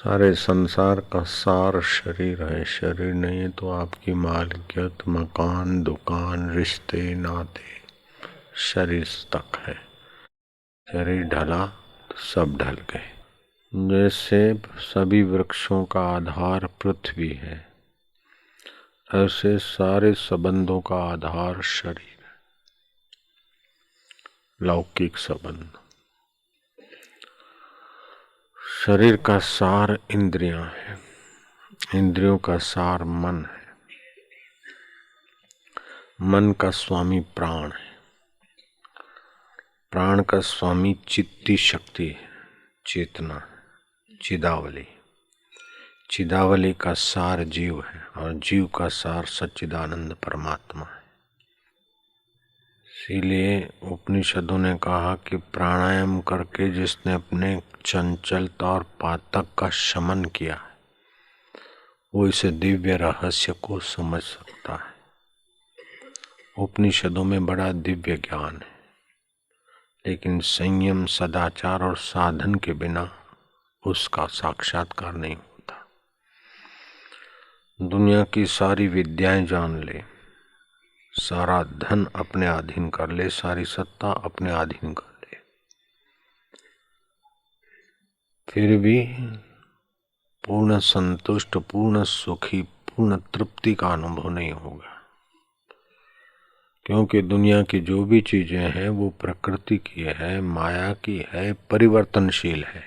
सारे संसार का सार शरीर है। शरीर नहीं है तो आपकी मालिकियत, मकान, दुकान, रिश्ते, नाते शरीर तक है। शरीर ढला तो सब ढल गए। जैसे सभी वृक्षों का आधार पृथ्वी है, ऐसे सारे संबंधों का आधार शरीर है। लौकिक संबंध। शरीर का सार इंद्रियां है, इंद्रियों का सार मन है, मन का स्वामी प्राण है, प्राण का स्वामी चित्ती शक्ति है, चेतना, चिदावली। चिदावली का सार जीव है और जीव का सार सच्चिदानंद परमात्मा है। इसीलिए उपनिषदों ने कहा कि प्राणायाम करके जिसने अपने चंचलता और पातक का शमन किया है, वो इसे दिव्य रहस्य को समझ सकता है। उपनिषदों में बड़ा दिव्य ज्ञान है, लेकिन संयम, सदाचार और साधन के बिना उसका साक्षात्कार नहीं होता। दुनिया की सारी विद्याएं जान ले, सारा धन अपने अधीन कर ले, सारी सत्ता अपने अधीन कर ले, फिर भी पूर्ण संतुष्ट, पूर्ण सुखी, पूर्ण तृप्ति का अनुभव नहीं होगा। क्योंकि दुनिया की जो भी चीजें हैं वो प्रकृति की है, माया की है, परिवर्तनशील है।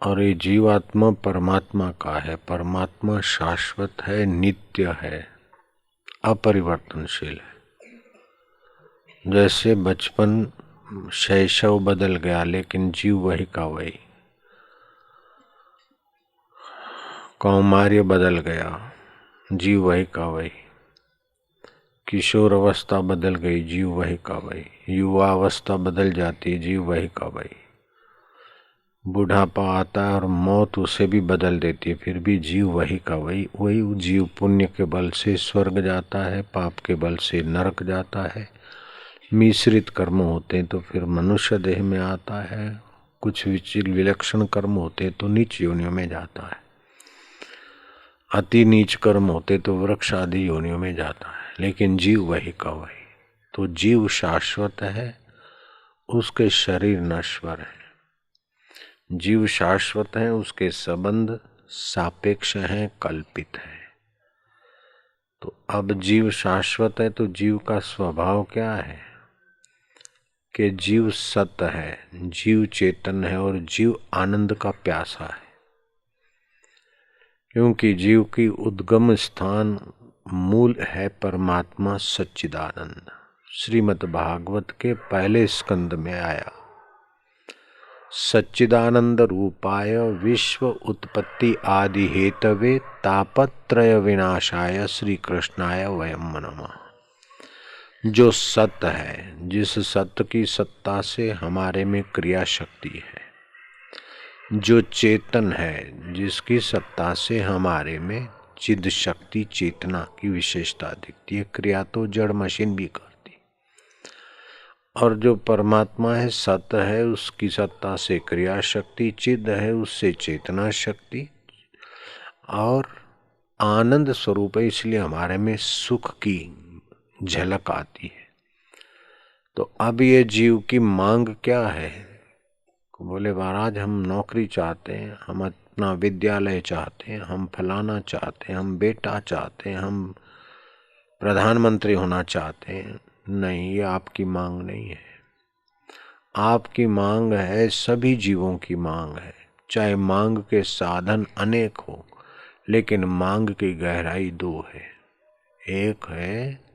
और ये जीवात्मा परमात्मा का है। परमात्मा शाश्वत है, नित्य है, अपरिवर्तनशील है। जैसे बचपन, शैशव बदल गया लेकिन जीव वही का वही। कौमार्य बदल गया, जीव वही का वही। किशोर अवस्था बदल गई, जीव वही का वही। युवा अवस्था बदल जाती है, जीव वही का वही। बुढ़ापा आता है और मौत उसे भी बदल देती है, फिर भी जीव वही का वही। वही जीव पुण्य के बल से स्वर्ग जाता है, पाप के बल से नरक जाता है। मिश्रित कर्म होते हैं तो फिर मनुष्य देह में आता है, कुछ विलक्षण कर्म होते तो नीच योनियों में जाता है, अति नीच कर्म होते तो वृक्ष आदि योनियों में जाता है। लेकिन जीव वही का वही। तो जीव शाश्वत है, उसके शरीर नश्वर है। जीव शाश्वत है, उसके संबंध सापेक्ष हैं, कल्पित है। तो अब जीव शाश्वत है तो जीव का स्वभाव क्या है कि जीव सत्य है, जीव चेतन है और जीव आनंद का प्यासा है। क्योंकि जीव की उद्गम स्थान मूल है परमात्मा सच्चिदानंद। श्रीमद् भागवत के पहले स्कंद में आया, सच्चिदानंद रूपाय विश्व उत्पत्ति आदि हेतवे तापत्रय विनाशाय श्री कृष्णाय वयम नमः। जो सत्य है, जिस सत्य की सत्ता से हमारे में क्रिया शक्ति है, जो चेतन है, जिसकी सत्ता से हमारे में चिद शक्ति, चेतना की विशेषता दिखती है। क्रिया तो जड़ मशीन भी करती। और जो परमात्मा है, सत्य है, उसकी सत्ता से क्रिया शक्ति, चिद है, उससे चेतना शक्ति और आनंद स्वरूप है। इसलिए हमारे में सुख की झलक आती है। तो अब ये जीव की मांग क्या है? बोले महाराज, हम नौकरी चाहते हैं, हम अपना विद्यालय चाहते हैं, हम फलाना चाहते हैं, हम बेटा चाहते हैं, हम प्रधानमंत्री होना चाहते हैं। नहीं, ये आपकी मांग नहीं है। आपकी मांग है, सभी जीवों की मांग है। चाहे मांग के साधन अनेक हो, लेकिन मांग की गहराई दो है। एक है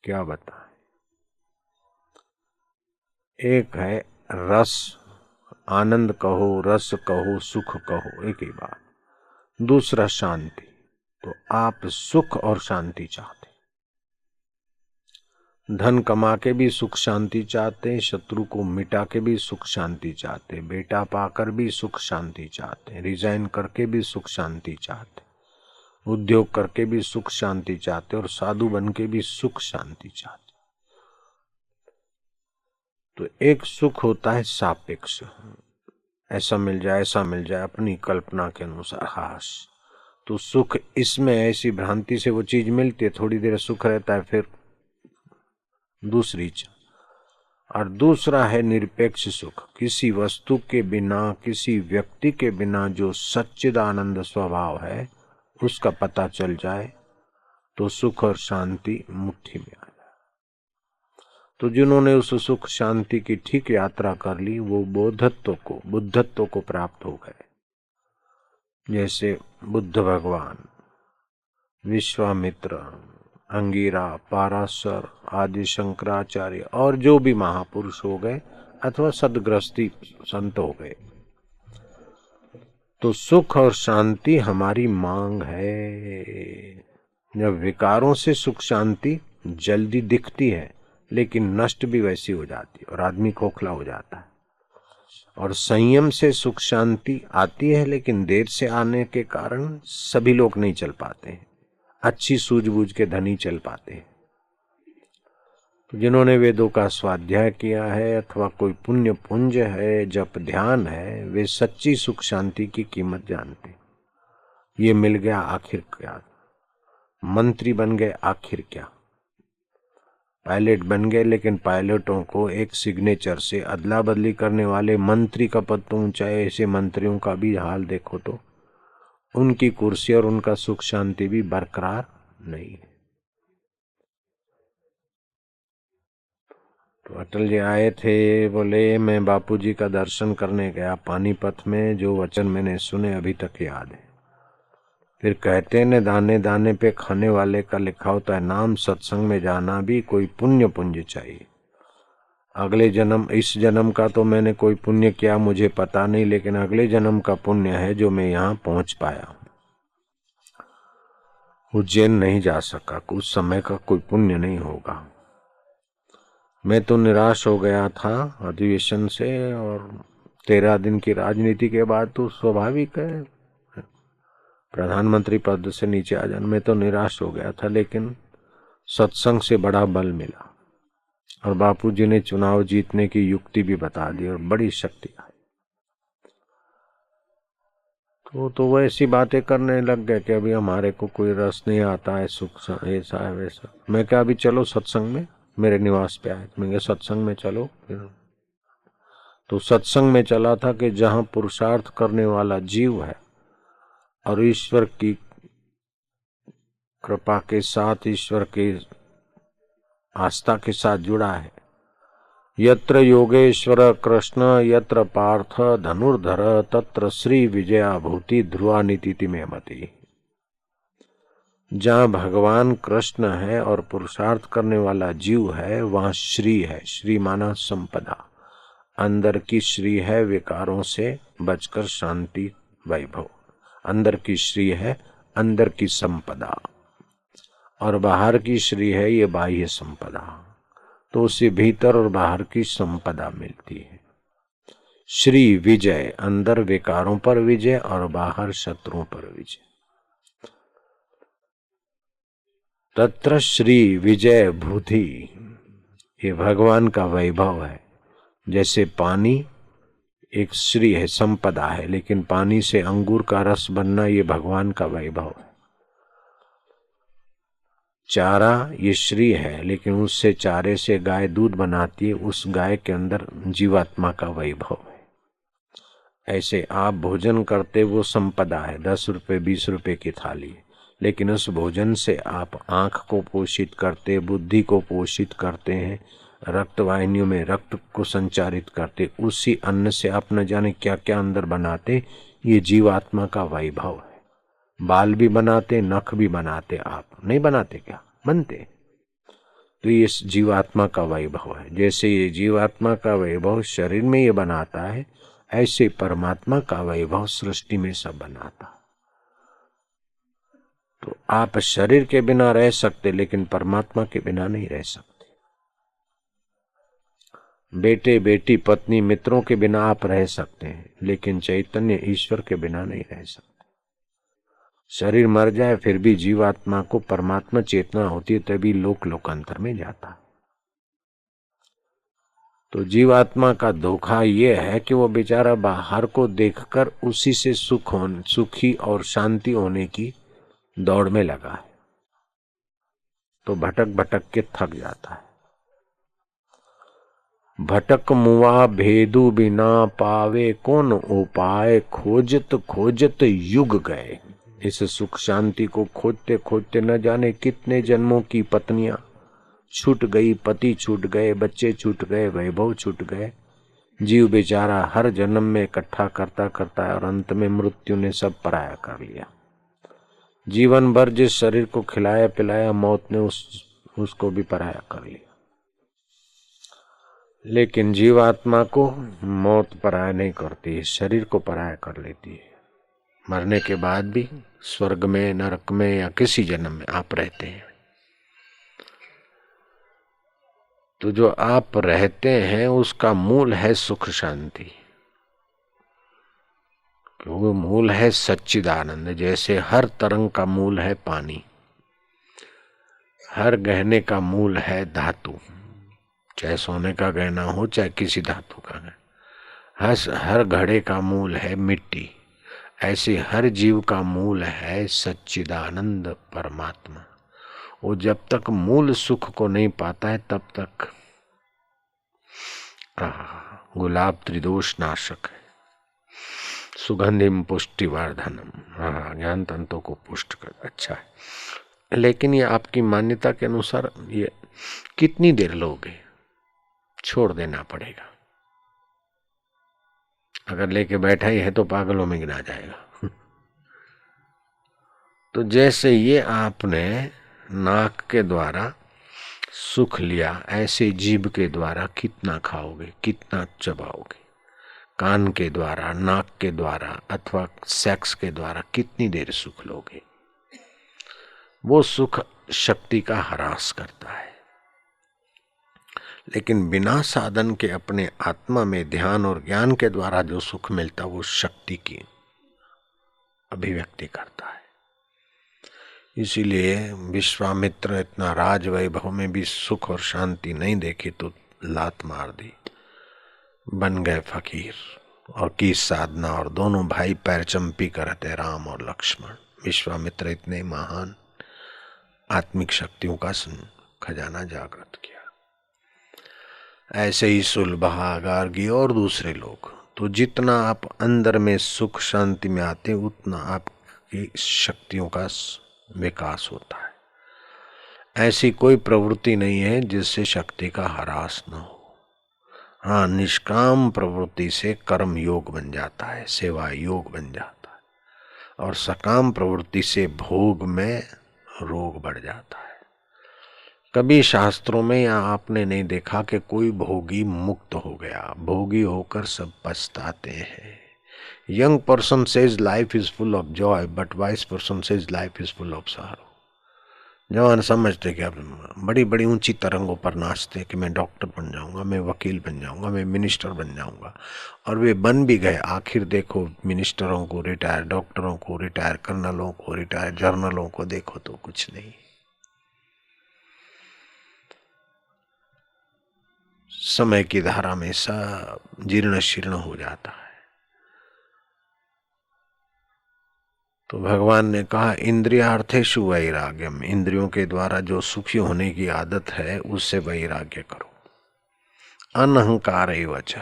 क्या बताएं, एक है रस, आनंद कहो, रस कहो, सुख कहो, एक ही बात। दूसरा शांति। तो आप सुख और शांति चाहते, धन कमा के भी सुख शांति चाहते, शत्रु को मिटा के भी सुख शांति चाहते, बेटा पाकर भी सुख शांति चाहते, रिजाइन करके भी सुख शांति चाहते। उद्योग करके भी सुख शांति चाहते और साधु बन के भी सुख शांति चाहते। तो एक सुख होता है सापेक्ष, ऐसा मिल जाए ऐसा मिल जाए अपनी कल्पना के अनुसार हास। तो सुख इसमें ऐसी भ्रांति से वो चीज मिलती है, थोड़ी देर सुख रहता है, फिर दूसरी। और दूसरा है निरपेक्ष सुख, किसी वस्तु के बिना किसी व्यक्ति के बिना जो सच्चिदानंद स्वभाव है उसका पता चल जाए तो सुख और शांति मुट्ठी में आ जाए। तो जिन्होंने उस सुख शांति की ठीक यात्रा कर ली वो बुद्धत्व को प्राप्त हो गए। जैसे बुद्ध भगवान, विश्वामित्र, अंगिरा, पाराशर आदि शंकराचार्य और जो भी महापुरुष हो गए अथवा सद्ग्रस्ती संत हो गए। तो सुख और शांति हमारी मांग है। जब विकारों से सुख शांति जल्दी दिखती है लेकिन नष्ट भी वैसी हो जाती है और आदमी खोखला हो जाता है। और संयम से सुख शांति आती है लेकिन देर से आने के कारण सभी लोग नहीं चल पाते हैं, अच्छी सूझबूझ के धनी चल पाते हैं। तो जिन्होंने वेदों का स्वाध्याय किया है अथवा कोई पुण्य पुंज है, जप ध्यान है, वे सच्ची सुख शांति की कीमत जानते। ये मिल गया आखिर क्या, मंत्री बन गए आखिर क्या, पायलट बन गए लेकिन पायलटों को एक सिग्नेचर से अदला बदली करने वाले मंत्री का पद तो ऊंचा है, ऐसे मंत्रियों का भी हाल देखो तो उनकी कुर्सी और उनका सुख शांति भी बरकरार नहीं है। तो अटल जी आए थे, बोले मैं बापूजी का दर्शन करने गया पानीपत में, जो वचन मैंने सुने अभी तक याद है। फिर कहते ने दाने दाने पे खाने वाले का लिखा होता है नाम, सत्संग में जाना भी कोई पुण्य पुंज चाहिए। अगले जन्म, इस जन्म का तो मैंने कोई पुण्य किया मुझे पता नहीं, लेकिन अगले जन्म का पुण्य है जो मैं यहाँ पहुंच पाया। उज्जैन नहीं जा सका, उस समय का कोई पुण्य नहीं होगा। मैं तो निराश हो गया था अधिवेशन से, और 13 दिन की राजनीति के बाद तो स्वाभाविक है प्रधानमंत्री पद से नीचे आ जाना। मैं तो निराश हो गया था, लेकिन सत्संग से बड़ा बल मिला और बापूजी ने चुनाव जीतने की युक्ति भी बता दी और बड़ी शक्ति आई। तो वो ऐसी बातें करने लग गए कि अभी हमारे को कोई रस नहीं आता है, सुख ऐसा है वैसा। मैं क्या अभी चलो सत्संग में, मेरे निवास पे आए, मैं सत्संग में चलो। तो सत्संग में चला था कि जहां पुरुषार्थ करने वाला जीव है और ईश्वर की कृपा के साथ, ईश्वर के आस्था के साथ जुड़ा है। यत्र योगेश्वर कृष्ण यत्र पार्थ धनुर्धर तत्र श्री विजया भूति ध्रुवा नीति में मति। जहाँ भगवान कृष्ण है और पुरुषार्थ करने वाला जीव है वहाँ श्री है। श्री माना संपदा, अंदर की श्री है विकारों से बचकर शांति वैभव। अंदर की श्री है अंदर की संपदा, और बाहर की श्री है ये बाह्य संपदा। तो उसे भीतर और बाहर की संपदा मिलती है। श्री विजय, अंदर विकारों पर विजय और बाहर शत्रुओं पर विजय। तत्र श्री विजय भूति, ये भगवान का वैभव है। जैसे पानी एक श्री है, संपदा है, लेकिन पानी से अंगूर का रस बनना ये भगवान का वैभव है। चारा ये श्री है, लेकिन उससे चारे से गाय दूध बनाती है, उस गाय के अंदर जीवात्मा का वैभव है। ऐसे आप भोजन करते वो संपदा है, 10 रुपए 20 रुपए की थाली, लेकिन उस भोजन से आप आंख को पोषित करते, बुद्धि को पोषित करते हैं, रक्त वाहिनियों में रक्त को संचारित करते, उसी अन्न से आप न जाने क्या क्या अंदर बनाते। ये जीवात्मा का वैभव है। बाल भी बनाते, नख भी बनाते, आप नहीं बनाते क्या, बनते। तो ये जीवात्मा का वैभव है। जैसे ये जीवात्मा का वैभव शरीर में ये बनाता है, ऐसे परमात्मा का वैभव सृष्टि में सब बनाता। तो आप शरीर के बिना रह सकते, लेकिन परमात्मा के बिना नहीं रह सकते। बेटे बेटी पत्नी मित्रों के बिना आप रह सकते हैं, लेकिन चैतन्य ईश्वर के बिना नहीं रह सकते। शरीर मर जाए फिर भी जीवात्मा को परमात्मा चेतना होती है, तभी लोक लोकांतर में जाता। तो जीवात्मा का धोखा ये है कि वो बेचारा बाहर को देखकर उसी से सुखी और शांति होने की दौड़ में लगा है, तो भटक भटक के थक जाता है। भटक मुआ भेदु बिना पावे, कौन उपाय खोजत खोजत युग गए। इस सुख शांति को खोजते खोजते न जाने कितने जन्मों की पत्नियां छूट गई, पति छूट गए, बच्चे छूट गए, वैभव छूट गए। जीव बेचारा हर जन्म में इकट्ठा करता करता है और अंत में मृत्यु ने सब पराया कर लिया। जीवन भर जिस शरीर को खिलाया पिलाया, मौत ने उसको भी पराया कर लिया। लेकिन जीवात्मा को मौत पराया नहीं करती, शरीर को पराया कर लेती है। मरने के बाद भी स्वर्ग में, नरक में या किसी जन्म में आप रहते हैं। तो जो आप रहते हैं उसका मूल है सुख शांति, वो मूल है सच्चिदानंद। जैसे हर तरंग का मूल है पानी, हर गहने का मूल है धातु, चाहे सोने का गहना हो चाहे किसी धातु का गहना। हर घड़े का मूल है मिट्टी, ऐसे हर जीव का मूल है सच्चिदानंद परमात्मा। वो जब तक मूल सुख को नहीं पाता है तब तक गुलाब त्रिदोष नाशक है, सुगंधिम पुष्टिवर्धनम, ज्ञान तंतों को पुष्ट कर अच्छा है। लेकिन ये आपकी मान्यता के अनुसार ये कितनी देर लोगे, छोड़ देना पड़ेगा। अगर लेके बैठा ही है तो पागलों में गिना जाएगा। तो जैसे ये आपने नाक के द्वारा सुख लिया, ऐसे जीभ के द्वारा कितना खाओगे, कितना चबाओगे। कान के द्वारा, नाक के द्वारा अथवा सेक्स के द्वारा कितनी देर सुख लोगे। वो सुख शक्ति का ह्रास करता है। लेकिन बिना साधन के अपने आत्मा में ध्यान और ज्ञान के द्वारा जो सुख मिलता वो शक्ति की अभिव्यक्ति करता है। इसीलिए विश्वामित्र इतना राज वैभव में भी सुख और शांति नहीं देखी तो लात मार दी, बन गए फकीर और की साधना। और दोनों भाई पैरचंपी करते, राम और लक्ष्मण। विश्वामित्र इतने महान आत्मिक शक्तियों का खजाना जागृत किया। ऐसे ही सुलभा, गार्गी और दूसरे लोग। तो जितना आप अंदर में सुख शांति में आते उतना आपकी शक्तियों का विकास होता है। ऐसी कोई प्रवृत्ति नहीं है जिससे शक्ति का ह्रास न हो। हाँ, निष्काम प्रवृत्ति से कर्म योग बन जाता है, सेवा योग बन जाता है, और सकाम प्रवृत्ति से भोग में रोग बढ़ जाता है। कभी शास्त्रों में या आपने नहीं देखा कि कोई भोगी मुक्त हो गया। भोगी होकर सब पछताते हैं। Young person says life is full of Joy, but wise person says life is full of sorrow. जवान समझते कि अब बड़ी बड़ी ऊंची तरंगों पर नाचते कि मैं डॉक्टर बन जाऊंगा, मैं वकील बन जाऊंगा, मैं मिनिस्टर बन जाऊंगा, और वे बन भी गए। आखिर देखो मिनिस्टरों को रिटायर, डॉक्टरों को रिटायर, कर्नलों को रिटायर, जर्नलों को देखो तो कुछ नहीं। समय की धारा में सब जीर्ण शीर्ण हो जाता है। तो भगवान ने कहा इंद्रियार्थेषु वैराग्यम, इंद्रियों के द्वारा जो सुखी होने की आदत है उससे वैराग्य करो। अनहंकार एवच,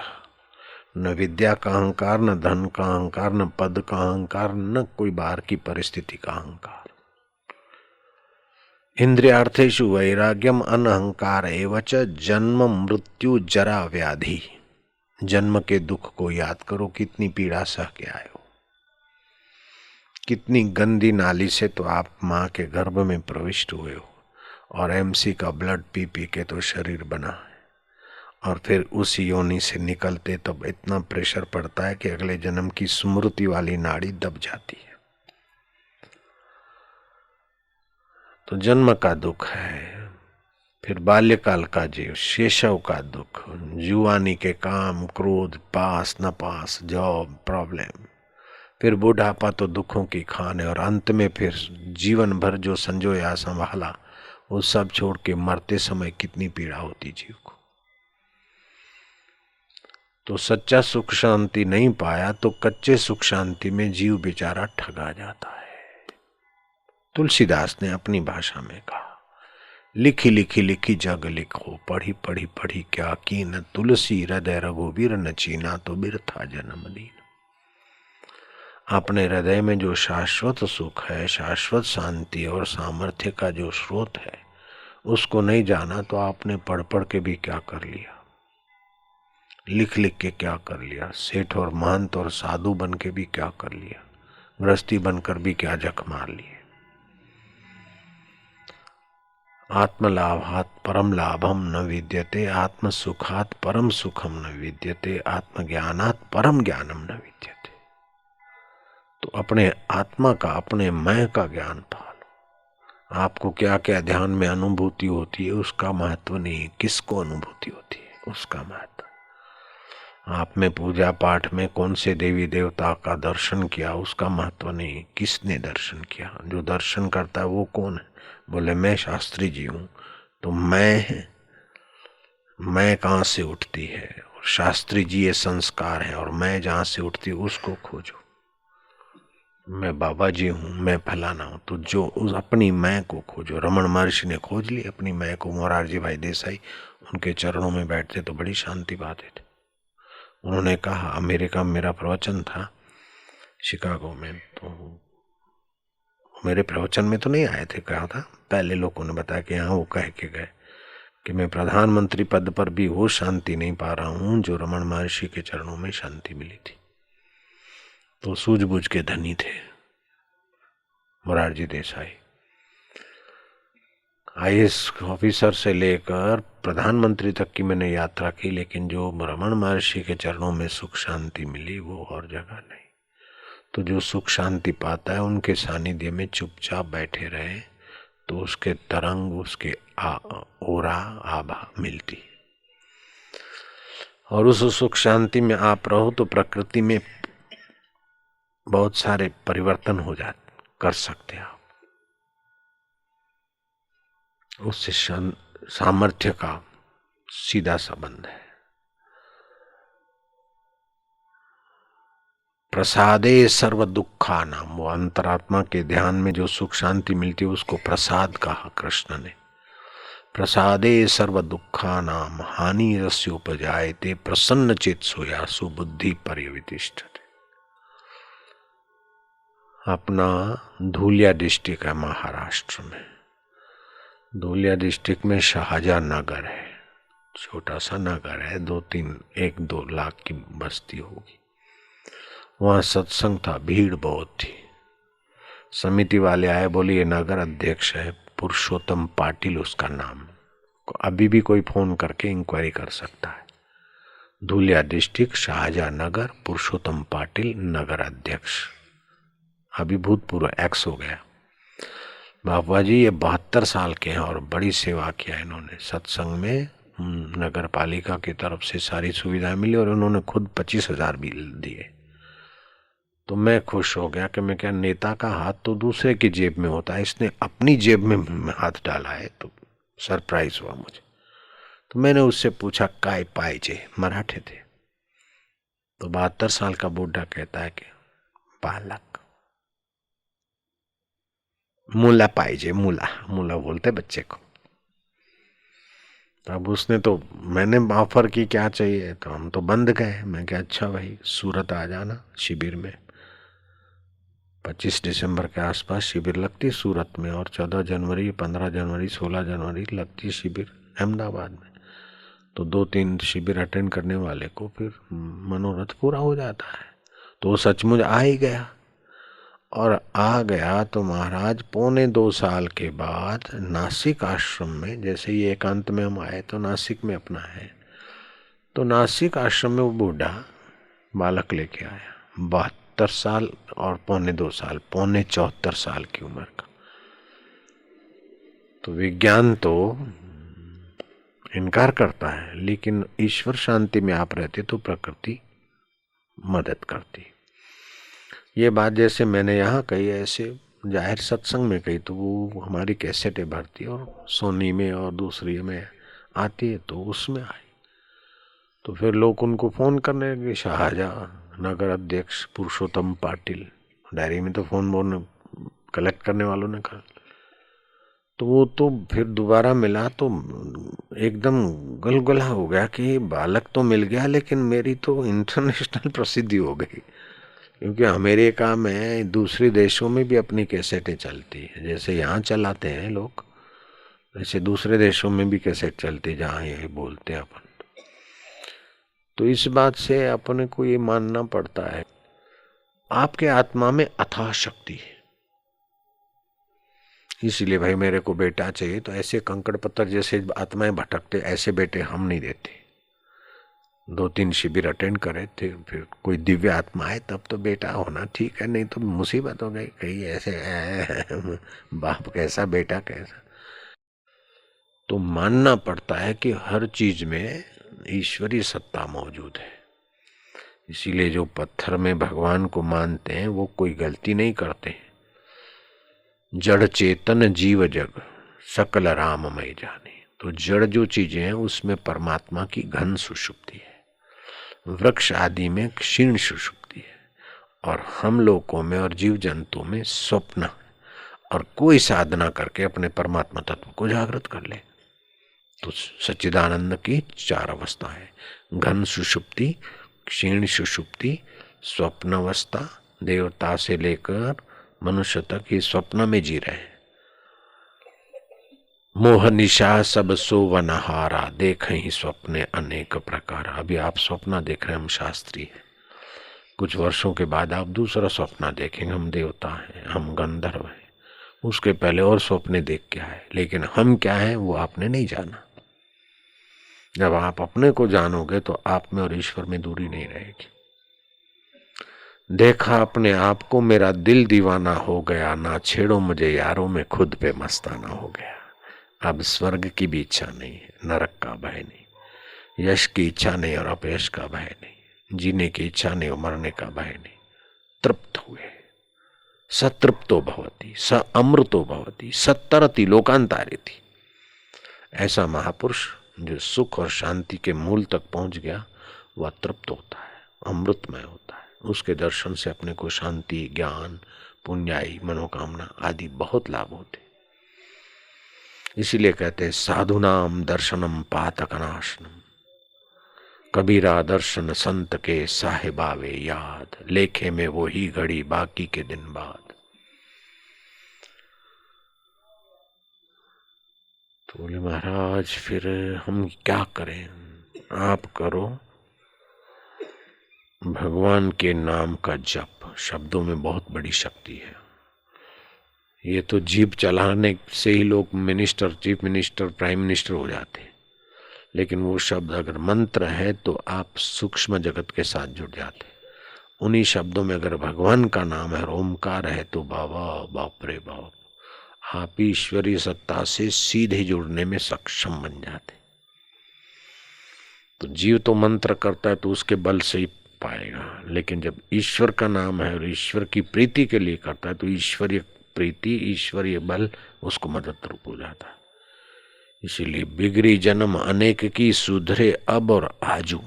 न विद्या का अहंकार, न धन का अहंकार, न पद का अहंकार, न कोई बाहर की परिस्थिति का अहंकार। इंद्रियार्थेषु वैराग्यम अनहंकार एवच जन्म मृत्यु जरा व्याधि। जन्म के दुख को याद करो, कितनी पीड़ा सह के आए हो, कितनी गंदी नाली से तो आप माँ के गर्भ में प्रविष्ट हुए हो, और एमसी का ब्लड पी पी के तो शरीर बना है, और फिर उस योनि से निकलते तब इतना प्रेशर पड़ता है कि अगले जन्म की स्मृति वाली नाड़ी दब जाती है। तो जन्म का दुख है, फिर बाल्यकाल का जीव, शैशव का दुख, जुवानी के काम, क्रोध, पास न पास, जॉब, प्रॉब्लम, फिर बुढ़ापा तो दुखों की खान है, और अंत में फिर जीवन भर जो संजोया संभाला वो सब छोड़ के मरते समय कितनी पीड़ा होती जीव को। तो सच्चा सुख शांति नहीं पाया तो कच्चे सुख शांति में जीव बेचारा ठगा जाता है। तुलसीदास ने अपनी भाषा में कहा, लिखी लिखी लिखी जग लिखो, पढ़ी पढ़ी पढ़ी क्या कीन, तुलसी हृदय रघुवीर न चीना, तो बिरथा जन्म दीन। अपने हृदय में जो शाश्वत सुख है, शाश्वत शांति और सामर्थ्य का जो स्रोत है, उसको नहीं जाना तो आपने पढ़ पढ़ के भी क्या कर लिया, लिख लिख के क्या कर लिया, सेठ और महंत और साधु बन के भी क्या कर लिया, गृहस्थी बनकर भी क्या जख मार लिए। आत्मलाभात परम लाभम न विद्यते, आत्म सुखात परम सुखम न विद्यते, आत्मज्ञानात परम ज्ञानम न विद्यते। तो अपने आत्मा का, अपने मैं का ज्ञान पालो। आपको क्या क्या ध्यान में अनुभूति होती है उसका महत्व नहीं, किसको अनुभूति होती है उसका महत्व। आप में पूजा पाठ में कौन से देवी देवता का दर्शन किया उसका महत्व नहीं, किसने दर्शन किया। जो दर्शन करता है वो कौन है? बोले मैं शास्त्री जी हूं। तो मैं कहाँ से उठती है, और शास्त्री जी ये संस्कार है, और मैं जहां से उठती हूँ उसको खोजो। मैं बाबा जी हूं, मैं फलाना हूं, तो जो उस अपनी मैं को खोजो। रमन महर्षि ने खोज ली अपनी मैं को। मोरारजी भाई देसाई उनके चरणों में बैठते तो बड़ी शांति पाते थे। उन्होंने कहा, अमेरिका में मेरा प्रवचन था शिकागो में, तो मेरे प्रवचन में तो नहीं आए थे, कहा था पहले लोगों ने बताया कि हाँ वो कह के गए कि मैं प्रधानमंत्री पद पर भी वो शांति नहीं पा रहा हूं जो रमन महर्षि के चरणों में शांति मिली थी। तो सूझबूझ के धनी थे मोरारजी देसाई। आईएएस ऑफिसर से लेकर प्रधानमंत्री तक की मैंने यात्रा की, लेकिन जो रमन महर्षि के चरणों में सुख शांति मिली वो और जगह नहीं। तो जो सुख शांति पाता है उनके सानिध्य में चुपचाप बैठे रहे तो उसके तरंग, उसके ओरा आभा मिलती। और उस सुख शांति में आप रहो तो प्रकृति में बहुत सारे परिवर्तन हो जाते, कर सकते आप। उससे सामर्थ्य का सीधा संबंध है। प्रसादे सर्व दुखा नाम, वो अंतरात्मा के ध्यान में जो सुख शांति मिलती है उसको प्रसाद कहा कृष्ण ने। प्रसादे सर्व दुखा नाम हानि रस्योपजायते, प्रसन्न चेत सोयासु बुद्धि पर्यवितिष्ठते। अपना धुलिया डिस्ट्रिक्ट है महाराष्ट्र में। धुलिया डिस्ट्रिक्ट में शाहजहानगर है, छोटा सा नगर है, 1-2 लाख की बस्ती होगी। वहां सत्संग था, भीड़ बहुत थी। समिति वाले आए, बोले ये नगर अध्यक्ष है पुरुषोत्तम पाटिल उसका नाम, अभी भी कोई फोन करके इंक्वायरी कर सकता है। धुलिया डिस्ट्रिक्ट शाहजहानगर, पुरुषोत्तम पाटिल नगर अध्यक्ष, अभी भूतपूर्व एक्स हो गया। बाबा जी ये 72 साल के हैं और बड़ी सेवा किया इन्होंने सत्संग में। नगर पालिका की तरफ से सारी सुविधाएं मिली और उन्होंने खुद 25,000 भी दिए। तो मैं खुश हो गया कि मैं क्या, नेता का हाथ तो दूसरे की जेब में होता है, इसने अपनी जेब में हाथ डाला है, तो सरप्राइज हुआ मुझे। तो मैंने उससे पूछा काय पाइजे, मराठे थे। तो 72 साल का बूढ़ा कहता है कि बालक मूला पाइजे, मूला बोलते बच्चे को। तब उसने तो, मैंने ऑफर की क्या चाहिए, तो हम तो बंद गए। मैं क्या, अच्छा भाई सूरत आ जाना शिविर में। 25 दिसंबर के आसपास शिविर लगती सूरत में, और 14 जनवरी 15 जनवरी 16 जनवरी लगती शिविर अहमदाबाद में। तो 2-3 शिविर अटेंड करने वाले को फिर मनोरथ पूरा हो जाता है। तो वो सचमुच आ ही गया, और आ गया तो महाराज 1.25 साल के बाद नासिक आश्रम में, जैसे ही एकांत में हम आए तो नासिक में अपना है, तो नासिक आश्रम में वो बूढ़ा बालक लेके आया, 72 साल और 1.25 साल, 74 साल की उम्र का। तो विज्ञान तो इनकार करता है, लेकिन ईश्वर शांति में आप रहते तो प्रकृति मदद करती। ये बात जैसे मैंने यहाँ कही ऐसे जाहिर सत्संग में कही तो वो हमारी कैसेटें भरती और सोनी में और दूसरी में आती है तो उसमें आई। तो फिर लोग उनको फ़ोन करने लगे, शाहजहां नगर अध्यक्ष पुरुषोत्तम पाटिल, डायरी में तो फ़ोन बोन कलेक्ट करने वालों ने कहा। तो वो तो फिर दोबारा मिला तो एकदम गलगला हो गया कि बालक तो मिल गया लेकिन मेरी तो इंटरनेशनल प्रसिद्धि हो गई, क्योंकि अमेरिका में दूसरे देशों में भी अपनी कैसेटें चलती है। जैसे यहाँ चलाते हैं लोग वैसे दूसरे देशों में भी कैसेट चलती है जहाँ ये बोलते हैं अपन। तो इस बात से अपने को ये मानना पड़ता है आपके आत्मा में अथाह शक्ति है। इसीलिए भाई मेरे को बेटा चाहिए तो ऐसे कंकड़ पत्थर जैसे आत्माएं भटकते ऐसे बेटे हम नहीं देते। 2-3 शिविर अटेंड करे थे, फिर कोई दिव्य आत्मा है तब तो बेटा होना ठीक है, नहीं तो मुसीबत हो गई। कहीं ऐसे बाप कैसा बेटा कैसा। तो मानना पड़ता है कि हर चीज में ईश्वरीय सत्ता मौजूद है। इसीलिए जो पत्थर में भगवान को मानते हैं वो कोई गलती नहीं करते। जड़ चेतन जीव जग सकल राममय जाने। तो जड़ जो चीजें हैं उसमें परमात्मा की घन सुषुप्ति है, वृक्ष आदि में क्षीण सुषुप्ति है, और हम लोगों में और जीव जंतु में स्वप्न। और कोई साधना करके अपने परमात्मा तत्व को जागृत कर ले तो सच्चिदानंद की 4 अवस्था है, घन सुषुप्ति, क्षीण सुषुप्ति, स्वप्न अवस्था। देवता से लेकर मनुष्य तक ये स्वप्न में जी रहे हैं। मोह निशा सब सोवनहारा देख ही स्वप्ने अनेक प्रकार। अभी आप स्वप्न देख रहे हैं, हम शास्त्री हैं। कुछ वर्षों के बाद आप दूसरा स्वप्न देखेंगे, हम देवता हैं, हम गंधर्व हैं। उसके पहले और स्वप्ने देख के आए, लेकिन हम क्या हैं वो आपने नहीं जाना। जब आप अपने को जानोगे तो आप में और ईश्वर में दूरी नहीं रहेगी। देखा अपने आप को मेरा दिल दीवाना हो गया, ना छेड़ो मुझे यारों में खुद पे मस्ताना हो गया। अब स्वर्ग की भी इच्छा नहीं है, नरक का भय नहीं, यश की इच्छा नहीं और अपयश का भय नहीं, जीने की इच्छा नहीं और मरने का भय नहीं। तृप्त हुए, सतृप्तो भवति स अमृतो भवति सत्तरति लोकांतारिति। ऐसा महापुरुष जो सुख और शांति के मूल तक पहुंच गया वह तृप्त होता है, अमृतमय होता है। उसके दर्शन से अपने को शांति, ज्ञान, पुण्याई, मनोकामना आदि बहुत लाभ होते। इसीलिए कहते हैं साधुनाम दर्शनम पातकनाशनम, कबीरा दर्शन संत के साहिबावे याद, लेखे में वो ही घड़ी बाकी के दिन बाद। तो बोले महाराज फिर हम क्या करें? आप करो भगवान के नाम का जप। शब्दों में बहुत बड़ी शक्ति है। ये तो जीभ चलाने से ही लोग minister, chief minister, prime minister हो जाते हैं, लेकिन वो शब्द अगर मंत्र है तो आप सूक्ष्म जगत के साथ जुड़ जाते। उन्हीं शब्दों में अगर भगवान का नाम है, ओमकार है, तो बाबा बाप रे बाप, आप ईश्वरीय सत्ता से सीधे जुड़ने में सक्षम बन जाते। तो जीव तो मंत्र करता है तो उसके बल से ही पाएगा, लेकिन जब ईश्वर का नाम है और ईश्वर की प्रीति के लिए करता है तो ईश्वरीय प्रीति, ईश्वरीय बल उसको मदद रूप हो जाता है। इसीलिए बिगड़ी जन्म अनेक की, सुधरे अब और आजू,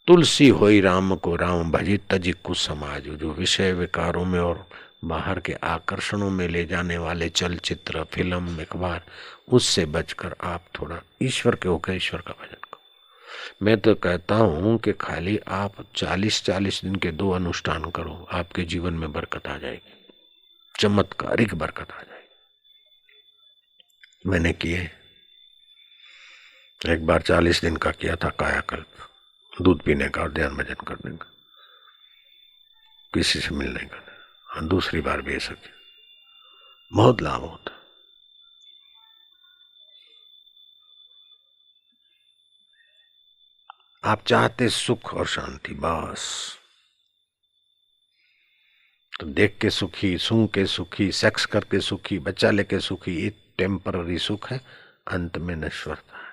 तुलसी होई राम को राम भजी तजी कुछ समाजू। जो विषय विकारों में और बाहर के आकर्षणों में ले जाने वाले चलचित्र, फिल्म, अखबार, उससे बचकर आप थोड़ा ईश्वर के होकर ईश्वर का भजन करो। मैं तो कहता हूं कि खाली आप 40-40 दिन के 2 अनुष्ठान करो, आपके जीवन में बरकत आ जाएगी, चमत्कारिक बरकत आ जाएगी। मैंने किए, एक बार 40 दिन का किया था कायाकल्प, दूध पीने का और ध्यान भजन करने का, किसी से मिलने का। और दूसरी बार भी ऐसा किया, बहुत लाभ होता। आप चाहते सुख और शांति, बस तो देख के सुखी, सूंघ के सुखी, सेक्स करके सुखी, बच्चा लेके सुखी, ये टेम्पररी सुख है, अंत में नश्वरता है।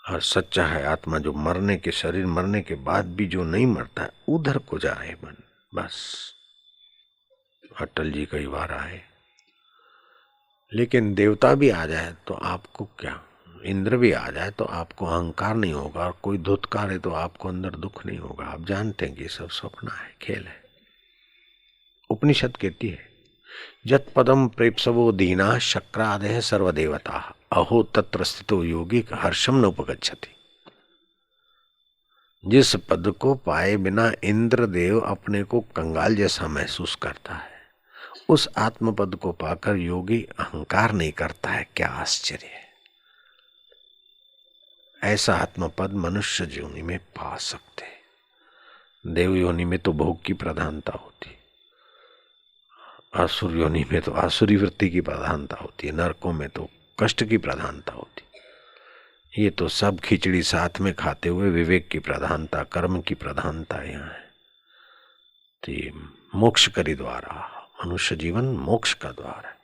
और सच्चा है आत्मा जो मरने के, शरीर मरने के बाद भी जो नहीं मरता है, उधर को जाए मन। बस अटल जी कई बार आए, लेकिन देवता भी आ जाए तो आपको क्या, इंद्र भी आ जाए तो आपको अहंकार नहीं होगा, और कोई धुतकार है तो आपको अंदर दुख नहीं होगा। आप जानते हैं कि सब स्वप्न है, खेल है। उपनिषद कहती है जत पदम प्रेप्सवो दीना शक्रादय सर्वदेवता अहो तत्र स्थितो योगी हर्षम न उपगच्छति। जिस पद को पाए बिना इंद्रदेव अपने को कंगाल जैसा महसूस करता है, उस आत्म पद को पाकर योगी अहंकार नहीं करता है। क्या आश्चर्य है! ऐसा आत्मपद मनुष्य योनि में पा सकते। देव योनि में तो भोग की प्रधानता होती, आसुर योनि में तो आसुरी वृत्ति की प्रधानता होती है, नरकों में तो कष्ट की प्रधानता होती। ये तो सब खिचड़ी साथ में खाते हुए विवेक की प्रधानता, कर्म की प्रधानता यहाँ है। तो मोक्ष करी द्वारा, मनुष्य जीवन मोक्ष का द्वार है।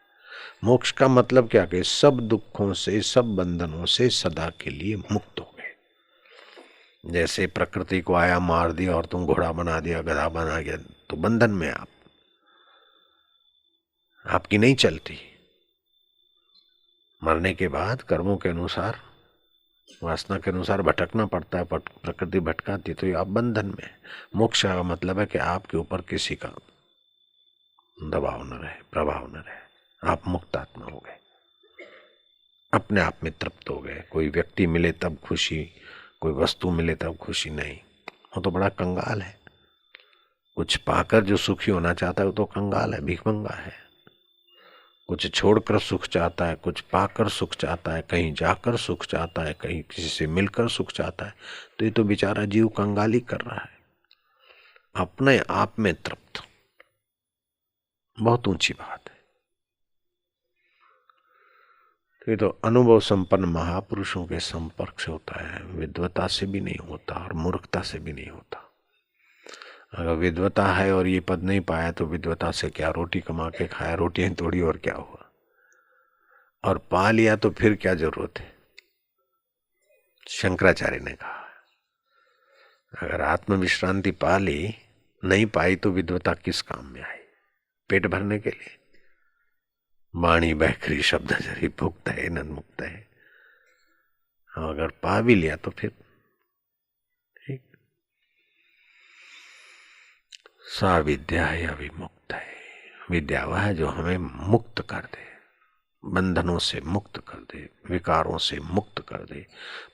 मोक्ष का मतलब क्या कि सब दुखों से, सब बंधनों से सदा के लिए मुक्त हो गए। जैसे प्रकृति को आया मार दिया और तुम घोड़ा बना दिया, गधा बना गया, तो बंधन में आपकी नहीं चलती। मरने के बाद कर्मों के अनुसार, वासना के अनुसार भटकना पड़ता है, प्रकृति भटकाती, तो आप बंधन में। मोक्ष का मतलब है कि आपके ऊपर किसी का दबाव न रहे, प्रभाव न रहे, आप मुक्त आत्मा हो गए, अपने आप में तृप्त हो गए। कोई व्यक्ति मिले तब खुशी, कोई वस्तु मिले तब खुशी नहीं, वो तो बड़ा कंगाल है। कुछ पाकर जो सुखी होना चाहता है वो तो कंगाल है, भीखमंगा है। कुछ छोड़कर सुख चाहता है, कुछ पाकर सुख चाहता है, कहीं जाकर सुख चाहता है, कहीं किसी से मिलकर सुख चाहता है, तो ये तो बेचारा जीव कंगाली कर रहा है। अपने आप में तृप्त, बहुत ऊंची बात है। ये तो अनुभव संपन्न महापुरुषों के संपर्क से होता है, विद्वता से भी नहीं होता और मूर्खता से भी नहीं होता। अगर विद्वता है और ये पद नहीं पाया तो विद्वता से क्या, रोटी कमा के खाया, रोटियां तोड़ी और क्या हुआ, और पा लिया तो फिर क्या जरूरत है। शंकराचार्य ने कहा अगर आत्म विश्रांति पा ली, नहीं पाई तो विद्वता किस काम में आई? पेट भरने के लिए। वाणी बहकरी शब्द जरी भुक्त है नन मुक्त है। अगर पा भी लिया तो फिर ठीक। सा विद्या है अविमुक्त है। विद्या वह है जो हमें मुक्त कर दे, बंधनों से मुक्त कर दे, विकारों से मुक्त कर दे,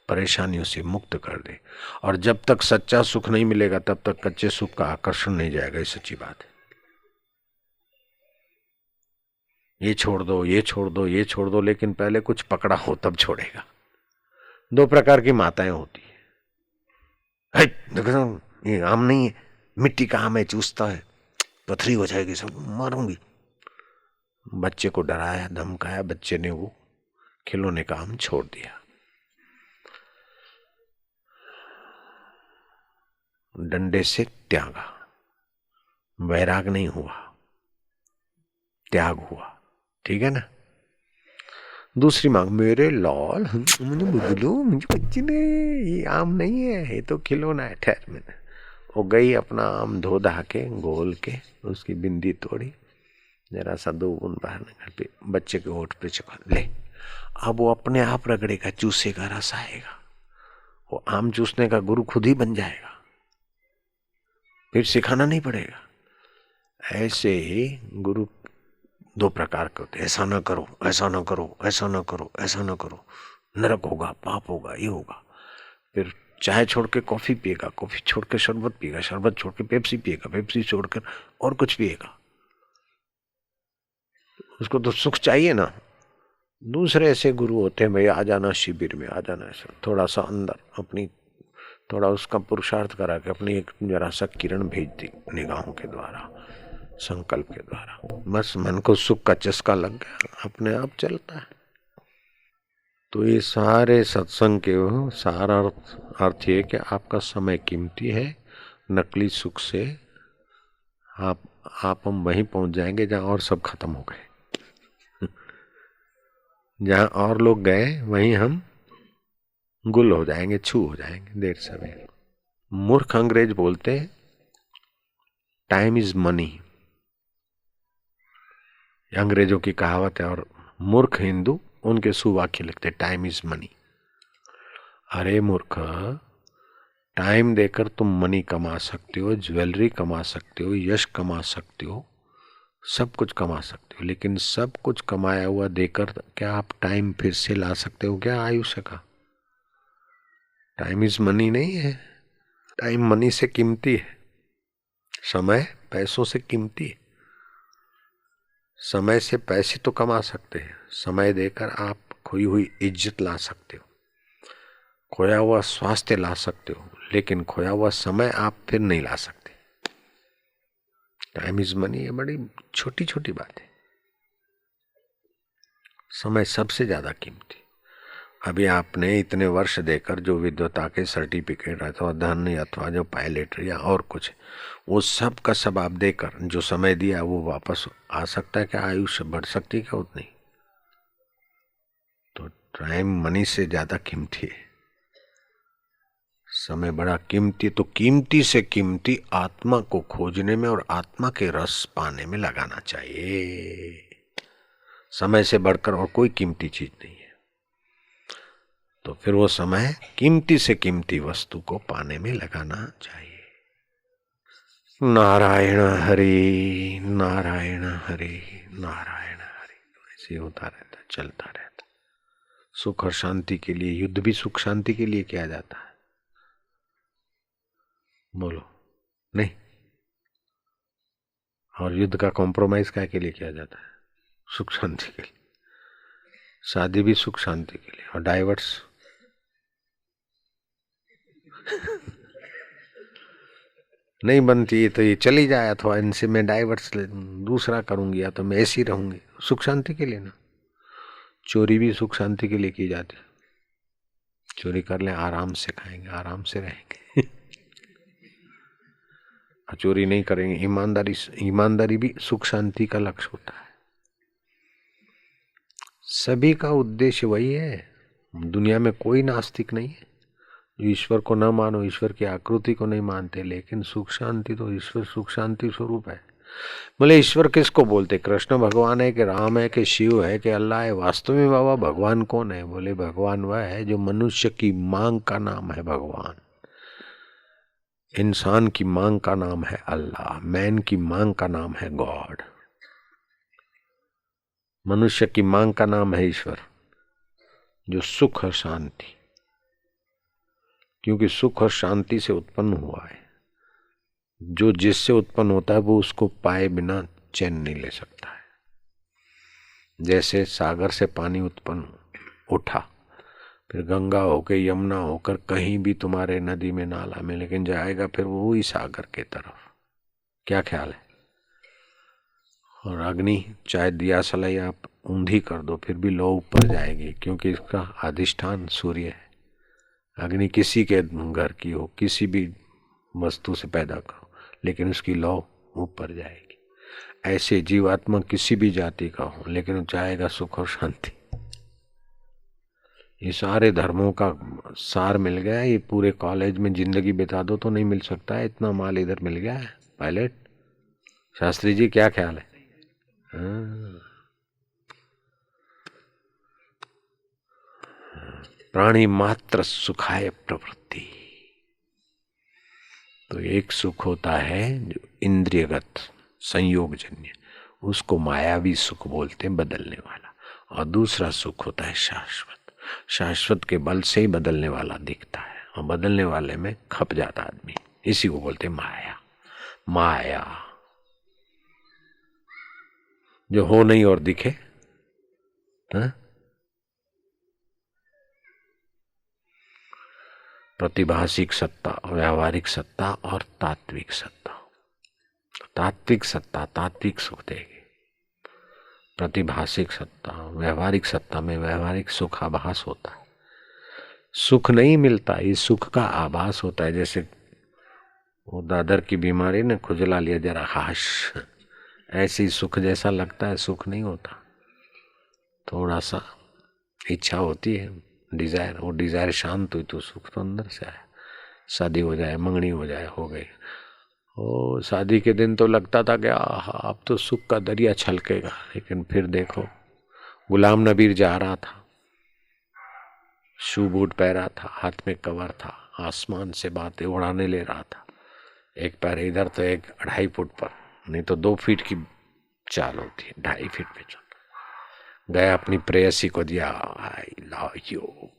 परेशानियों से मुक्त कर दे। और जब तक सच्चा सुख नहीं मिलेगा तब तक कच्चे सुख का आकर्षण नहीं जाएगा। ये सच्ची बात है। ये छोड़ दो, ये छोड़ दो, ये छोड़ दो, लेकिन पहले कुछ पकड़ा हो तब छोड़ेगा। दो प्रकार की माताएं होती है। देखो ये आम नहीं है, मिट्टी का आम है, चूसता है, पथरी हो जाएगी, सब मारूंगी। बच्चे को डराया, धमकाया, बच्चे ने वो खिलौने का आम छोड़ दिया। डंडे से त्यागा, वैराग नहीं हुआ, त्याग हुआ। ठीक है ना। दूसरी मांग, मेरे लाल मुझे बुझलो, मुझे बच्ची ने, ये आम नहीं है, ये तो खिलौना है। ठहर, मैंने वो गई अपना आम धो धा के गोल के, उसकी बिंदी तोड़ी, जरा सा दो बूंद बाहर निकाल पे बच्चे के होठ पे चुका ले। अब वो अपने आप रगड़ेगा, चूसेगा, रस आएगा, वो आम चूसने का गुरु खुद ही बन जाएगा, फिर सिखाना नहीं पड़ेगा। ऐसे ही गुरु दो प्रकार के होते, ऐसा ना करो, ऐसा ना करो, ऐसा ना करो, ऐसा ना करो, नरक होगा, पाप होगा, ये होगा। फिर चाय छोड़ के कॉफी पिएगा, कॉफी छोड़ के शरबत पिएगा, शरबत छोड़ के पेप्सी पिएगा, पेप्सी छोड़कर और कुछ पिएगा। उसको तो सुख चाहिए ना। दूसरे ऐसे गुरु होते हैं, भाई आ जाना शिविर में, आ जाना, ऐसा थोड़ा सा अंदर अपनी, थोड़ा उसका पुरुषार्थ करा के अपनी एक जरा सा किरण भेज दी निगाहों के द्वारा, संकल्प के द्वारा, बस मन को सुख का चस्का लग गया, अपने आप चलता है। तो ये सारे सत्संग के सारा अर्थ ये कि आपका समय कीमती है। नकली सुख से आप हम वहीं पहुंच जाएंगे जहां और सब खत्म हो गए। जहां और लोग गए वहीं हम गुल हो जाएंगे, छू हो जाएंगे देर सवेर। मूर्ख अंग्रेज बोलते टाइम इज मनी, अंग्रेजों की कहावत है, और मूर्ख हिंदू उनके सुवाक्य लिखते टाइम इज मनी। अरे मूर्ख, टाइम देकर तुम मनी कमा सकते हो, ज्वेलरी कमा सकते हो, यश कमा सकते हो, सब कुछ कमा सकते हो, लेकिन सब कुछ कमाया हुआ देकर क्या आप टाइम फिर से ला सकते हो क्या आयुष्य का? टाइम इज मनी नहीं है, टाइम मनी से कीमती है, समय पैसों से कीमती है। समय से पैसे तो कमा सकते हैं, समय देकर आप खोई हुई इज्जत ला सकते हो, खोया हुआ स्वास्थ्य ला सकते हो, लेकिन खोया हुआ समय आप फिर नहीं ला सकते। टाइम इज मनी, ये बड़ी छोटी छोटी बात है। समय सबसे ज्यादा कीमती। अभी आपने इतने वर्ष देकर जो विद्वता के सर्टिफिकेट अथवा धन अथवा जो पायलट या और कुछ, वो सब का सब आप देकर जो समय दिया वो वापस आ सकता है क्या? आयुष्य बढ़ सकती है क्या उतनी? तो टाइम मनी से ज्यादा कीमती है, समय बड़ा कीमती। तो कीमती से कीमती आत्मा को खोजने में और आत्मा के रस पाने में लगाना चाहिए। समय से बढ़कर और कोई कीमती चीज नहीं है। तो फिर वो समय कीमती से कीमती वस्तु को पाने में लगाना चाहिए। नारायण हरि नारायण हरि नारायण हरि, ऐसे होता रहता, चलता रहता। सुख और शांति के लिए, युद्ध भी सुख शांति के लिए किया जाता है, बोलो नहीं? और युद्ध का कॉम्प्रोमाइज क्या के लिए किया जाता है? सुख शांति के लिए। शादी भी सुख शांति के लिए, और डाइवर्स नहीं बनती तो ये चली जाए, अथवा इनसे मैं डाइवर्स दूसरा करूंगी, या तो मैं ऐसी रहूंगी, सुख शांति के लिए ना। चोरी भी सुख शांति के लिए की जाती है, चोरी कर लें, आराम से खाएंगे, आराम से रहेंगे। चोरी नहीं करेंगे, ईमानदारी, ईमानदारी भी सुख शांति का लक्ष्य होता है। सभी का उद्देश्य वही है। दुनिया में कोई नास्तिक नहीं है। ईश्वर को न मानो, ईश्वर की आकृति को नहीं मानते, लेकिन सुख शांति तो ईश्वर सुख शांति स्वरूप है। बोले ईश्वर किसको बोलते? कृष्ण भगवान है कि राम है कि शिव है कि अल्लाह है? वास्तव में बाबा भगवान कौन है? बोले भगवान वह है जो मनुष्य की मांग का नाम है भगवान, इंसान की मांग का नाम है अल्लाह, मैन की मांग का नाम है गॉड, मनुष्य की मांग का नाम है ईश्वर, जो सुख और शांति, क्योंकि सुख और शांति से उत्पन्न हुआ है। जो जिससे उत्पन्न होता है वो उसको पाए बिना चैन नहीं ले सकता है। जैसे सागर से पानी उत्पन्न उठा, फिर गंगा होकर यमुना होकर कहीं भी तुम्हारे नदी में नाला में, लेकिन जाएगा फिर वो ही सागर के तरफ। क्या ख्याल है? और अग्नि चाहे दिया सलाई आप ऊंधी कर दो फिर भी लौ ऊपर जाएगी, क्योंकि इसका अधिष्ठान सूर्य है। अग्नि किसी के घर की हो, किसी भी वस्तु से पैदा करो, लेकिन उसकी लौ ऊपर जाएगी। ऐसे जीवात्मा किसी भी जाति का हो, लेकिन चाहेगा सुख और शांति। ये सारे धर्मों का सार मिल गया। ये पूरे कॉलेज में जिंदगी बिता दो तो नहीं मिल सकता है, इतना माल इधर मिल गया है। पायलट शास्त्री जी क्या ख्याल है? प्राणी मात्र सुखाय प्रवृत्ति। तो एक सुख होता है जो इंद्रियगत संयोगजन्य, उसको मायावी सुख बोलते हैं, बदलने वाला। और दूसरा सुख होता है शाश्वत, शाश्वत के बल से ही बदलने वाला दिखता है, और बदलने वाले में खप जाता आदमी, इसी को बोलते हैं माया। माया जो हो नहीं और दिखे, हा? प्रतिभाषिक सत्ता, व्यावहारिक सत्ता और तात्विक सत्ता। तात्विक सत्ता तात्विक सुख देगी, प्रतिभाषिक सत्ता, व्यावहारिक सत्ता में व्यावहारिक सुख आभास होता है। सुख नहीं मिलता, ये सुख का आभास होता है। जैसे वो दादर की बीमारी ने खुजला लिया जरा हाश, ऐसे ही सुख जैसा लगता है, सुख नहीं होता। थोड़ा सा इच्छा होती है, डिजायर, वो डिजायर शांत हुई तो सुख तो अंदर से आया। शादी हो जाए, मंगनी हो जाए, हो गई। ओ शादी के दिन तो लगता था कि आहा अब तो सुख का दरिया छलकेगा, लेकिन फिर देखो गुलाम नबी जा रहा था, शू बूट पहरा था, हाथ में कवर था, आसमान से बातें उड़ाने ले रहा था। एक पैर इधर तो एक 2.5 फुट पर, नहीं तो 2 फीट की चाल होती है, 2.5 फीट पे चल गया। अपनी प्रेयसी को दिया, आई लव यू,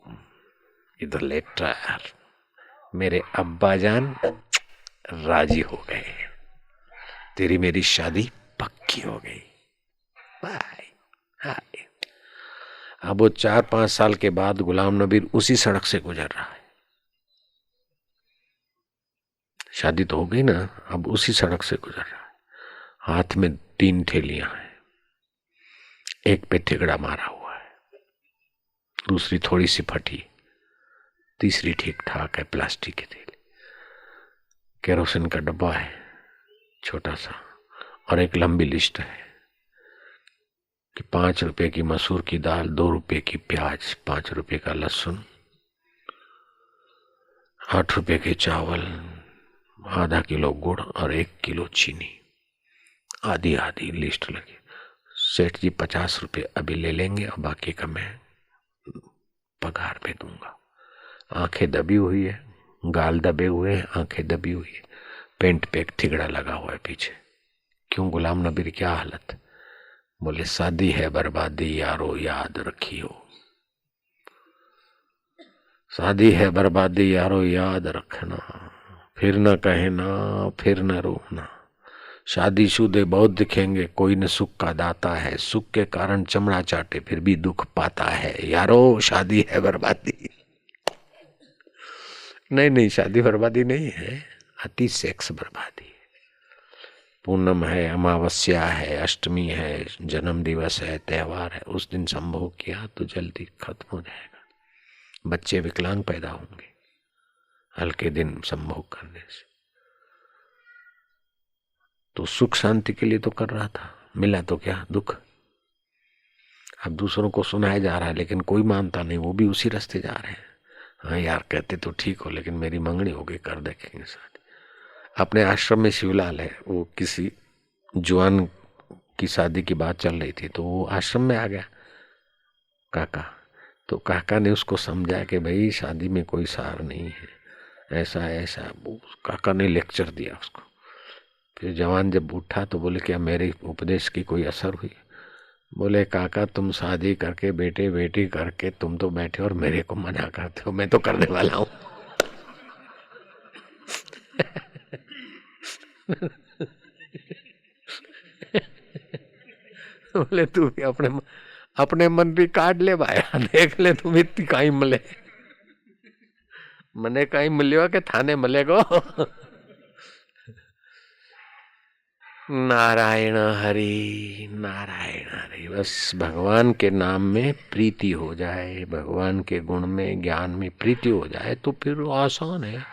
इधर लेटर। मेरे अब्बा जान राजी हो गए, तेरी मेरी शादी पक्की हो गई। Bye hi. अब वो 4-5 साल के बाद गुलाम नबी उसी सड़क से गुजर रहा है। शादी तो हो गई ना, अब उसी सड़क से गुजर रहा है। हाथ में 3 थैलियां हैं, एक पे थिगड़ा मारा हुआ है, दूसरी थोड़ी सी फटी, तीसरी ठीक ठाक है, प्लास्टिक की थैली। केरोसिन का डब्बा है छोटा सा, और एक लंबी लिस्ट है कि 5 रुपए की मसूर की दाल, 2 रुपए की प्याज, 5 रुपए का लहसुन, 8 रुपए के चावल, आधा किलो गुड़ और 1 किलो चीनी। आधी आधी लिस्ट लगी। सेठ जी 50 रुपए अभी ले लेंगे और बाकी का मैं पगार में दूंगा। आंखें दबी हुई है, गाल दबे हुए हैं, आंखें दबी हुई है, पेंट पे एक थिगड़ा लगा हुआ है पीछे। क्यों गुलाम नबी क्या हालत? बोले शादी है बर्बादी यारो याद रखियो, शादी है बर्बादी यारो याद रखना, फिर न कहना फिर न रोना। शादीशुदे बहुत दिखेंगे, कोई न सुख का दाता है, सुख के कारण चमड़ा चाटे फिर भी दुख पाता है। यारो शादी है बर्बादी। नहीं नहीं, शादी बर्बादी नहीं है, अति सेक्स बर्बादी है। पूनम है, अमावस्या है, अष्टमी है, जन्म दिवस है, त्योहार है, उस दिन संभोग किया तो जल्दी खत्म हो जाएगा। बच्चे विकलांग पैदा होंगे हल्के दिन संभोग करने से। तो सुख शांति के लिए तो कर रहा था, मिला तो क्या दुख। अब दूसरों को सुनाया जा रहा है लेकिन कोई मानता नहीं, वो भी उसी रास्ते जा रहे हैं। हाँ यार कहते तो ठीक हो, लेकिन मेरी मंगनी हो गई, कर देखेंगे शादी। अपने आश्रम में शिवलाल है, वो किसी जुआन की शादी की बात चल रही थी तो वो आश्रम में आ गया काका। तो काका ने उसको समझाया कि भाई शादी में कोई सार नहीं है, ऐसा ऐसा। काका ने लेक्चर दिया उसको। फिर जवान जब उठा तो बोले क्या मेरे उपदेश की कोई असर हुई? बोले काका तुम शादी करके बेटे बेटी करके तुम तो बैठे और मेरे को मना करते हो, मैं तो करने वाला हूँ। बोले तू भी अपने मन भी काट ले भाया, देख ले तुम इतनी कहीं मिले, मने कहीं मिलियो के थाने मिलेगो। नारायण हरि नारायण हरि, बस भगवान के नाम में प्रीति हो जाए, भगवान के गुण में ज्ञान में प्रीति हो जाए तो फिर आसान है।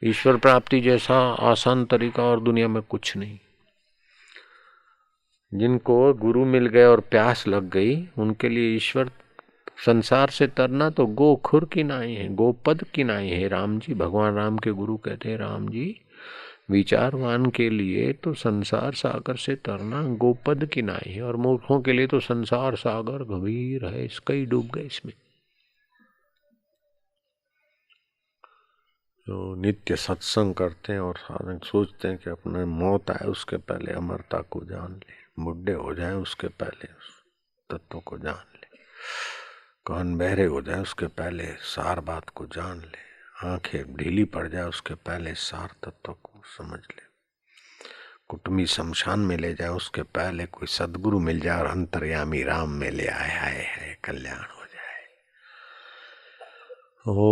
ईश्वर प्राप्ति जैसा आसान तरीका और दुनिया में कुछ नहीं। जिनको गुरु मिल गए और प्यास लग गई उनके लिए ईश्वर, संसार से तरना तो गो खुर की नाई है, गोपद की नाई है। राम जी, भगवान राम के गुरु कहते हैं राम जी विचारवान के लिए तो संसार सागर से तरना गोपद की नाई है, और मूर्खों के लिए तो संसार सागर गंभीर है, इसका ही डूब गए इसमें। जो नित्य सत्संग करते हैं और साधक सोचते हैं कि अपने मौत आए उसके पहले अमरता को जान ले, बुढ़े हो जाए उसके पहले उस तत्व को जान ले, कान बहरे हो जाए उसके पहले सार बात को जान ले, आंखें ढीली पड़ जाए उसके पहले सार तत्व को समझ ले, कुटुंबी शमशान में ले जाए उसके पहले कोई सदगुरु मिल जाए और अंतर्यामी राम में ले आए, हाय हाय कल्याण हो जाए। ओ